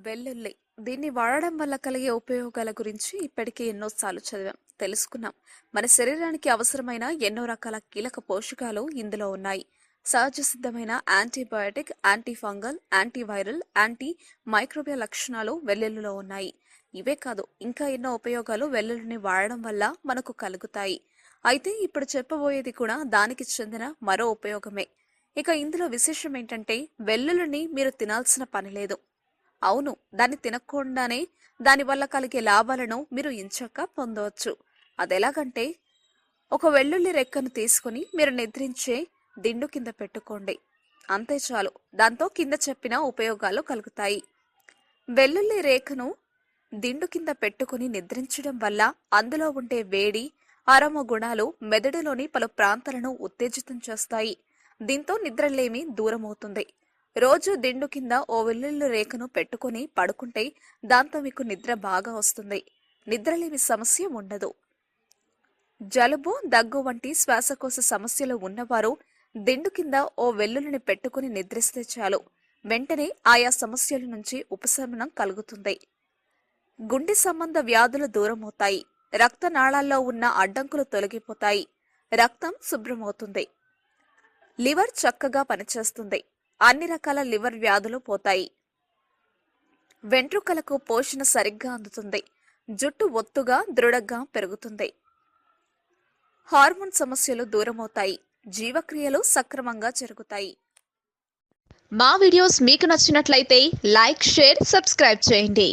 వెల్లుల్లి. దీన్ని వాడడం వల్ల కలిగే ఉపయోగాల గురించి ఇప్పటికే ఎన్నోసార్లు చదివాం, తెలుసుకున్నాం. మన శరీరానికి అవసరమైన ఎన్నో రకాల కీలక పోషకాలు ఇందులో ఉన్నాయి. సహజ సిద్ధమైన antibiotic, antifungal, antiviral, anti microbial లక్షణాలు వెల్లుల్లిలో ఉన్నాయి. ఇవే కాదు, ఇంకా ఎన్నో ఉపయోగాలు వెల్లుల్లిని వాడడం వల్ల మనకు కలుగుతాయి. అయితే ఇప్పుడు చెప్పబోయేది కూడా దానికి చెందిన మరో ఉపయోగమే. ఇక ఇందులో విశేషం ఏంటంటే, వెల్లుల్లిని మీరు తినాల్సిన పని లేదు. అవును, దాన్ని తినకుండానే దానివల్ల కలిగే లాభాలను మీరు ఎంచక్కా పొందవచ్చు. అదెలాగంటే, ఒక వెల్లుల్లి రెక్కను తీసుకుని మీరు నిద్రించే దిండు కింద పెట్టుకోండి. అంతే చాలు, దాంతో కింద చెప్పిన ఉపయోగాలు కలుగుతాయి. వెల్లుల్లి రేఖను దిండు కింద పెట్టుకుని నిద్రించడం వల్ల అందులో ఉండే వేడి, ఆరామ గుణాలు మెదడులోని పలు ప్రాంతాలను ఉత్తేజితం చేస్తాయి. దీంతో నిద్రలేమి దూరమవుతుంది. రోజు దిండు కింద ఓ వెల్లుల్లి రేఖను పెట్టుకుని పడుకుంటే దాంతో మీకు నిద్ర బాగా వస్తుంది. నిద్రలేమి సమస్య ఉండదు. జలుబు, దగ్గు వంటి శ్వాసకోశ సమస్యలు ఉన్నవారు దిండు కింద ఓ వెల్లుల్లిని పెట్టుకుని నిద్రిస్తే చాలు, వెంటనే ఆయా సమస్యల నుంచి ఉపశమనం కలుగుతుంది. గుండె సంబంధ వ్యాధులు దూరమవుతాయి. రక్తనాళాల్లో ఉన్న అడ్డంకులు తొలగిపోతాయి. రక్తం శుభ్రమవుతుంది. లివర్ చక్కగా పనిచేస్తుంది. అన్ని రకాల లివర్ వ్యాధులు పోతాయి. వెంట్రుకలకు పోషణ సరిగ్గా అందుతుంది. జుట్టు ఒత్తుగా దృఢంగా పెరుగుతుంది. హార్మోన్ సమస్యలు దూరమవుతాయి. జీవక్రియలు సక్రమంగా జరుగుతాయి. మా వీడియోస్ మీకు నచ్చినట్లయితే లైక్, షేర్, సబ్స్క్రైబ్ చేయండి.